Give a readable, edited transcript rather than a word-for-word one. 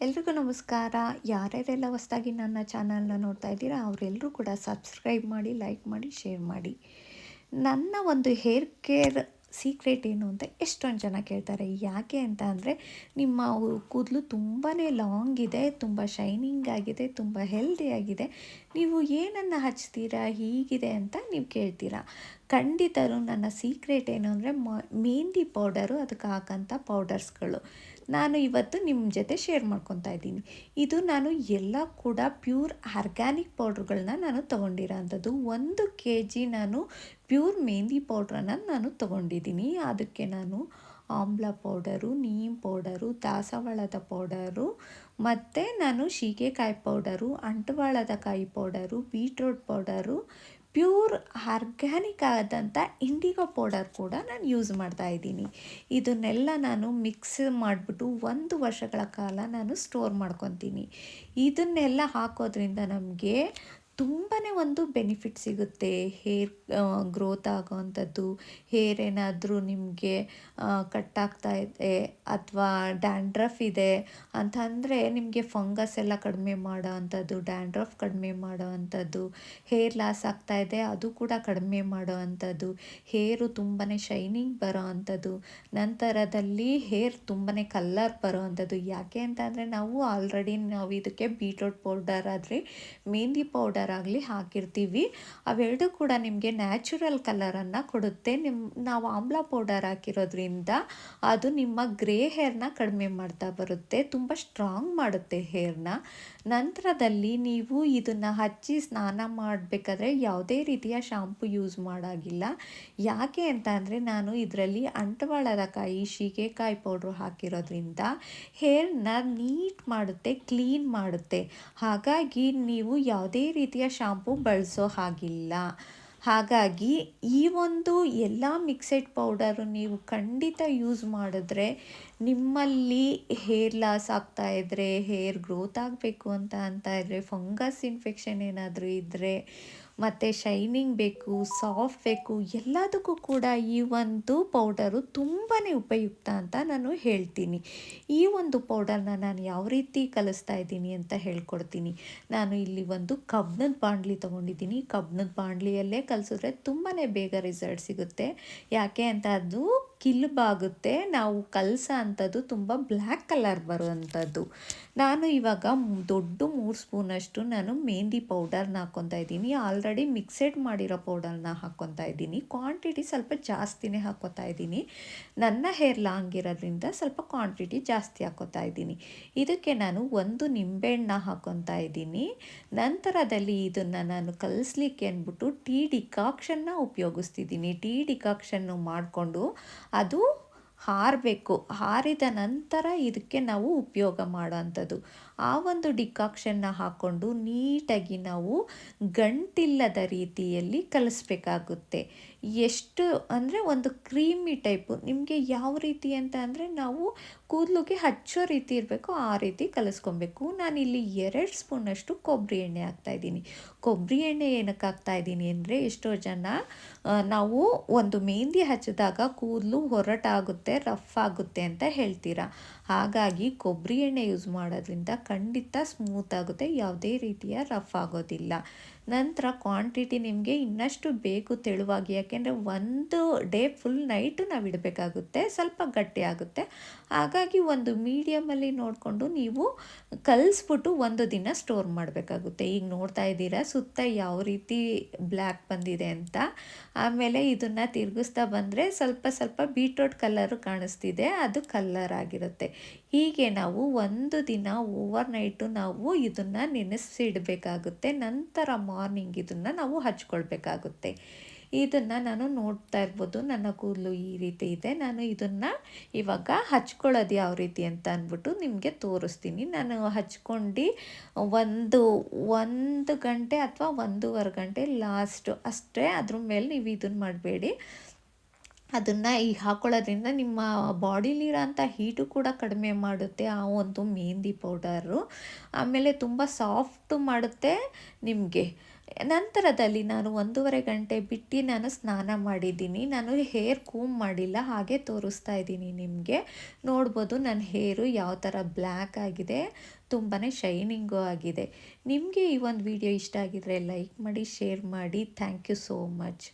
ಎಲ್ರಿಗೂ ನಮಸ್ಕಾರ. ಯಾರ್ಯಾರೆಲ್ಲ ಹೊಸದಾಗಿ ನನ್ನ ಚಾನಲ್ನ ನೋಡ್ತಾ ಇದ್ದೀರಾ ಅವರೆಲ್ಲರೂ ಕೂಡ ಸಬ್ಸ್ಕ್ರೈಬ್ ಮಾಡಿ, ಲೈಕ್ ಮಾಡಿ, ಶೇರ್ ಮಾಡಿ. ನನ್ನ ಒಂದು ಹೇರ್ ಕೇರ್ ಸೀಕ್ರೆಟ್ ಏನು ಅಂತ ಎಷ್ಟೊಂದು ಜನ ಕೇಳ್ತಾರೆ. ಯಾಕೆ ಅಂತ ಅಂದರೆ, ನಿಮ್ಮ ಕೂದಲು ತುಂಬಾ ಲಾಂಗ್ ಇದೆ, ತುಂಬ ಶೈನಿಂಗ್ ಆಗಿದೆ, ತುಂಬ ಹೆಲ್ದಿ ಆಗಿದೆ, ನೀವು ಏನನ್ನು ಹಚ್ತೀರಾ ಹೀಗಿದೆ ಅಂತ ನೀವು ಕೇಳ್ತೀರಾ. ಖಂಡಿತರು ನನ್ನ ಸೀಕ್ರೆಟ್ ಏನು ಅಂದರೆ ಮೆಹಂದಿ ಪೌಡರು, ಅದಕ್ಕೆ ಹಾಕೋಂಥ ಪೌಡರ್ಸ್ಗಳು ನಾನು ಇವತ್ತು ನಿಮ್ಮ ಜೊತೆ ಶೇರ್ ಮಾಡ್ಕೊತಾ ಇದ್ದೀನಿ. ಇದು ನಾನು ಎಲ್ಲ ಕೂಡ ಪ್ಯೂರ್ ಆರ್ಗ್ಯಾನಿಕ್ ಪೌಡ್ರುಗಳನ್ನ ನಾನು ತೊಗೊಂಡಿರೋ ಅಂಥದ್ದು. 1 kg ನಾನು ಪ್ಯೂರ್ ಮೆಹಂದಿ ಪೌಡ್ರನ್ನು ನಾನು ತೊಗೊಂಡಿದ್ದೀನಿ. ಅದಕ್ಕೆ ನಾನು ಆಮ್ಲ ಪೌಡರು, ನೀಮ್ ಪೌಡರು, ದಾಸವಾಳದ ಪೌಡರು, ಮತ್ತು ನಾನು ಸೀಗೆಕಾಯಿ ಪೌಡರು, ಅಂಟುವಾಳದ ಕಾಯಿ powder, beetroot powder, pure organic ಆದಂಥ ಇಂಡಿಗೋ ಪೌಡರ್ ಕೂಡ ನಾನು ಯೂಸ್ ಮಾಡ್ತಾ ಇದ್ದೀನಿ. ಇದನ್ನೆಲ್ಲ ನಾನು ಮಿಕ್ಸ್ ಮಾಡಿಬಿಟ್ಟು 1 ವರ್ಷಗಳ ಕಾಲ ನಾನು ಸ್ಟೋರ್ ಮಾಡ್ಕೊತೀನಿ. ಇದನ್ನೆಲ್ಲ ಹಾಕೋದ್ರಿಂದ ನಮಗೆ ತುಂಬಾ ಒಂದು ಬೆನಿಫಿಟ್ ಸಿಗುತ್ತೆ. ಹೇರ್ ಗ್ರೋತ್ ಆಗೋವಂಥದ್ದು, ಹೇರ್ ಏನಾದರೂ ನಿಮಗೆ ಕಟ್ಟಾಗ್ತಾ ಇದೆ ಅಥವಾ ಡ್ಯಾಂಡ್ರಫ್ ಇದೆ ಅಂತಂದರೆ ನಿಮಗೆ ಫಂಗಸ್ ಎಲ್ಲ ಕಡಿಮೆ ಮಾಡೋ ಅಂಥದ್ದು, ಡ್ಯಾಂಡ್ರಫ್ ಕಡಿಮೆ ಮಾಡೋ ಅಂಥದ್ದು, ಹೇರ್ ಲಾಸ್ ಆಗ್ತಾಯಿದೆ ಅದು ಕೂಡ ಕಡಿಮೆ ಮಾಡೋ ಅಂಥದ್ದು, ಹೇರು ತುಂಬಾ ಶೈನಿಂಗ್ ಬರೋ ಅಂಥದ್ದು, ನಂತರದಲ್ಲಿ ಹೇರ್ ತುಂಬಾ ಕಲ್ಲರ್ ಬರೋ ಅಂಥದ್ದು. ಯಾಕೆ ಅಂತ ಅಂದರೆ ನಾವು ಇದಕ್ಕೆ ಬೀಟ್ರೋಟ್ ಪೌಡರ್ ಆದರೆ ಮೆಹಂದಿ ಪೌಡರ್ ಆಗಲಿ ಹಾಕಿರ್ತೀವಿ. ಅವೆರಡೂ ಕೂಡ ನಿಮಗೆ ನ್ಯಾಚುರಲ್ ಕಲರನ್ನು ಕೊಡುತ್ತೆ. ನಾವು ಆಮ್ಲ ಪೌಡರ್ ಹಾಕಿರೋದ್ರಿಂದ ಅದು ನಿಮ್ಮ ಗ್ರೇ ಹೇರ್ನ ಕಡಿಮೆ ಮಾಡ್ತಾ ಬರುತ್ತೆ, ತುಂಬ ಸ್ಟ್ರಾಂಗ್ ಮಾಡುತ್ತೆ ಹೇರ್ನ. ನಂತರದಲ್ಲಿ ನೀವು ಇದನ್ನು ಹಚ್ಚಿ ಸ್ನಾನ ಮಾಡಬೇಕಾದ್ರೆ ಯಾವುದೇ ರೀತಿಯ ಶಾಂಪು ಯೂಸ್ ಮಾಡೋಂಗಿಲ್ಲ. ಯಾಕೆ ಅಂತ ಅಂದರೆ ನಾನು ಇದರಲ್ಲಿ ಅಂಟುವಾಳದ ಕಾಯಿ, ಸೀಗೆಕಾಯಿ ಪೌಡ್ರು ಹಾಕಿರೋದ್ರಿಂದ ಹೇರ್ನ ನೀಟ್ ಮಾಡುತ್ತೆ, ಕ್ಲೀನ್ ಮಾಡುತ್ತೆ. ಹಾಗಾಗಿ ನೀವು ಯಾವುದೇ ರೀತಿಯ ಶಾಂಪು ಬಳಸೋ ಹಾಗಿಲ್ಲ. ಹಾಗಾಗಿ ಈ ಒಂದು ಎಲ್ಲ ಮಿಕ್ಸೆಡ್ ಪೌಡರು ನೀವು ಖಂಡಿತ ಯೂಸ್ ಮಾಡಿದ್ರೆ, ನಿಮ್ಮಲ್ಲಿ ಹೇರ್ ಲಾಸ್ ಆಗ್ತಾಯಿದ್ರೆ, ಹೇರ್ ಗ್ರೋತ್ ಆಗಬೇಕು ಅಂತ ಇದ್ದರೆ, ಫಂಗಸ್ ಇನ್ಫೆಕ್ಷನ್ ಏನಾದರೂ ಇದ್ದರೆ, ಮತ್ತು ಶೈನಿಂಗ್ ಬೇಕು, ಸಾಫ್ಟ್ ಬೇಕು, ಎಲ್ಲದಕ್ಕೂ ಕೂಡ ಈ ಒಂದು ಪೌಡರು ತುಂಬಾ ಉಪಯುಕ್ತ ಅಂತ ನಾನು ಹೇಳ್ತೀನಿ. ಈ ಒಂದು ಪೌಡರ್ನ ನಾನು ಯಾವ ರೀತಿ ಕಲಿಸ್ತಾ ಇದ್ದೀನಿ ಅಂತ ಹೇಳ್ಕೊಡ್ತೀನಿ. ನಾನು ಇಲ್ಲಿ ಒಂದು ಕಬ್ಬಿಣದ ಬಾಣಲಿ ತೊಗೊಂಡಿದ್ದೀನಿ. ಕಬ್ಬಿಣದ ಬಾಣಲಿಯಲ್ಲೇ ಕಲಿಸಿದ್ರೆ ತುಂಬಾ ಬೇಗ ರಿಸಲ್ಟ್ ಸಿಗುತ್ತೆ. ಯಾಕೆ ಅಂತ ಅದು ಕಿಲ್ಬಾಗುತ್ತೆ. ನಾವು ಕಲಸೋ ಅಂಥದ್ದು ತುಂಬ ಬ್ಲ್ಯಾಕ್ ಕಲರ್ ಬರುವಂಥದ್ದು. ನಾನು ಇವಾಗ ದೊಡ್ಡ 3 ಸ್ಪೂನಷ್ಟು ನಾನು ಮೆಹಂದಿ ಪೌಡರ್ನ ಹಾಕ್ಕೊತಾ ಇದ್ದೀನಿ. ಆಲ್ರೆಡಿ ಮಿಕ್ಸೆಡ್ ಮಾಡಿರೋ ಪೌಡರ್ನ ಹಾಕ್ಕೊತಾ ಇದ್ದೀನಿ. ಕ್ವಾಂಟಿಟಿ ಸ್ವಲ್ಪ ಜಾಸ್ತಿನೇ ಹಾಕ್ಕೊತಾ ಇದ್ದೀನಿ. ನನ್ನ ಹೇರ್ ಲಾಂಗ್ ಇರೋದ್ರಿಂದ ಸ್ವಲ್ಪ ಕ್ವಾಂಟಿಟಿ ಜಾಸ್ತಿ ಹಾಕ್ಕೊತಾ ಇದ್ದೀನಿ. ಇದಕ್ಕೆ ನಾನು 1 ನಿಂಬೆಹಣ್ಣು ಹಾಕ್ಕೊತಾ ಇದ್ದೀನಿ. ನಂತರದಲ್ಲಿ ಇದನ್ನು ನಾನು ಕಲಿಸ್ಲಿಕ್ಕೆ ಅಂದ್ಬಿಟ್ಟು ಟೀ ಡಿಕಾಕ್ಷನ್ನ ಉಪಯೋಗಿಸ್ತಿದ್ದೀನಿ. ಟೀ ಡಿಕಾಕ್ಷನ್ನು ಮಾಡಿಕೊಂಡು ಅದು ಆರಬೇಕು. ಆರಿದ ನಂತರ ಇದಕ್ಕೆ ನಾವು ಉಪಯೋಗ ಮಾಡೋ ಅಂಥದ್ದು. ಆ ಒಂದು ಡಿಕಾಕ್ಷನ್ನ ಹಾಕ್ಕೊಂಡು ನೀಟಾಗಿ ನಾವು ಗಂಟಿಲ್ಲದ ರೀತಿಯಲ್ಲಿ ಕಲಿಸ್ಬೇಕಾಗುತ್ತೆ. ಎಷ್ಟು ಅಂದರೆ ಒಂದು ಕ್ರೀಮಿ ಟೈಪು, ನಿಮಗೆ ಯಾವ ರೀತಿ ಅಂತ ಅಂದರೆ ನಾವು ಕೂದಲಿಗೆ ಹಚ್ಚೋ ರೀತಿ ಇರಬೇಕು, ಆ ರೀತಿ ಕಲಿಸ್ಕೊಬೇಕು. ನಾನಿಲ್ಲಿ 2 ಸ್ಪೂನಷ್ಟು ಕೊಬ್ಬರಿ ಎಣ್ಣೆ ಹಾಕ್ತಾಯಿದ್ದೀನಿ. ಕೊಬ್ಬರಿ ಎಣ್ಣೆ ಏನಕ್ಕೆ ಹಾಕ್ತಾಯಿದ್ದೀನಿ ಅಂದರೆ, ಎಷ್ಟೋ ಜನ ನಾವು ಒಂದು ಮೆಹಂದಿ ಹಚ್ಚಿದಾಗ ಕೂದಲು ಹೊರಟಾಗುತ್ತೆ, ರಫ್ ಆಗುತ್ತೆ ಅಂತ ಹೇಳ್ತೀರಾ. ಹಾಗಾಗಿ ಕೊಬ್ಬರಿ ಎಣ್ಣೆ ಯೂಸ್ ಮಾಡೋದ್ರಿಂದ ಖಂಡಿತ ಸ್ಮೂತ್ ಆಗುತ್ತೆ, ಯಾವುದೇ ರೀತಿಯ ರಫ್ ಆಗೋದಿಲ್ಲ. ನಂತರ ಕ್ವಾಂಟಿಟಿ ನಿಮಗೆ ಇನ್ನಷ್ಟು ಬೇಕು ತೆಳುವಾಗಿ, ಯಾಕೆಂದರೆ 1 ಡೇ ಫುಲ್ ನೈಟು ನಾವು ಇಡಬೇಕಾಗುತ್ತೆ, ಸ್ವಲ್ಪ ಗಟ್ಟಿ ಆಗುತ್ತೆ. ಹಾಗಾಗಿ ಒಂದು ಮೀಡಿಯಮಲ್ಲಿ ನೋಡಿಕೊಂಡು ನೀವು ಕಲಿಸ್ಬಿಟ್ಟು 1 ದಿನ ಸ್ಟೋರ್ ಮಾಡಬೇಕಾಗುತ್ತೆ. ಈಗ ನೋಡ್ತಾ ಇದ್ದೀರಾ ಸುತ್ತ ಯಾವ ರೀತಿ ಬ್ಲ್ಯಾಕ್ ಬಂದಿದೆ ಅಂತ. ಆಮೇಲೆ ಇದನ್ನು ತಿರುಗಿಸ್ತಾ ಬಂದರೆ ಸ್ವಲ್ಪ ಸ್ವಲ್ಪ ಬೀಟ್ರೋಟ್ ಕಲರು ಕಾಣಿಸ್ತಿದೆ, ಅದು ಕಲ್ಲರ್ ಆಗಿರುತ್ತೆ. ಹೀಗೆ ನಾವು 1 ದಿನ ಓವರ್ ನೈಟು ನಾವು ಇದನ್ನು ನೆನೆಸಿಡಬೇಕಾಗುತ್ತೆ. ನಂತರ ಮಾರ್ನಿಂಗ್ ಇದನ್ನು ನಾವು ಹಚ್ಕೊಳ್ಬೇಕಾಗುತ್ತೆ. ಇದನ್ನು ನಾನು ನೋಡ್ತಾ ಇರ್ಬೋದು, ನನ್ನ ಕೂದಲು ಈ ರೀತಿ ಇದೆ. ನಾನು ಇದನ್ನು ಇವಾಗ ಹಚ್ಕೊಳ್ಳೋದು ಯಾವ ರೀತಿ ಅಂತ ಅಂದ್ಬಿಟ್ಟು ನಿಮಗೆ ತೋರಿಸ್ತೀನಿ. ನಾನು ಹಚ್ಕೊಂಡು ಒಂದು ಗಂಟೆ ಅಥವಾ 1.5 ಗಂಟೆ ಲಾಸ್ಟು ಅಷ್ಟೇ. ಅದ್ರ ಮೇಲೆ ನೀವು ಇದನ್ನು ಮಾಡಬೇಡಿ. ಅದನ್ನು ಹಾಕ್ಕೊಳ್ಳೋದ್ರಿಂದ ನಿಮ್ಮ ಬಾಡಿಲಿರೋಂಥ ಹೀಟು ಕೂಡ ಕಡಿಮೆ ಮಾಡುತ್ತೆ ಆ ಒಂದು ಮೆಹಂದಿ ಪೌಡರು. ಆಮೇಲೆ ತುಂಬ ಸಾಫ್ಟು ಮಾಡುತ್ತೆ ನಿಮಗೆ. ನಂತರದಲ್ಲಿ ನಾನು 1.5 ಗಂಟೆ ಬಿಟ್ಟು ನಾನು ಸ್ನಾನ ಮಾಡಿದ್ದೀನಿ. ನಾನು ಹೇರ್ ಕೂಮ್ ಮಾಡಿಲ್ಲ, ಹಾಗೆ ತೋರಿಸ್ತಾ ಇದ್ದೀನಿ ನಿಮಗೆ. ನೋಡ್ಬೋದು ನನ್ನ ಹೇರು ಯಾವ ಥರ ಬ್ಲ್ಯಾಕ್ ಆಗಿದೆ, ತುಂಬಾ ಶೈನಿಂಗು ಆಗಿದೆ. ನಿಮಗೆ ಈ ಒಂದು ವಿಡಿಯೋ ಇಷ್ಟ ಆಗಿದ್ರೆ ಲೈಕ್ ಮಾಡಿ, ಶೇರ್ ಮಾಡಿ. Thank you so much.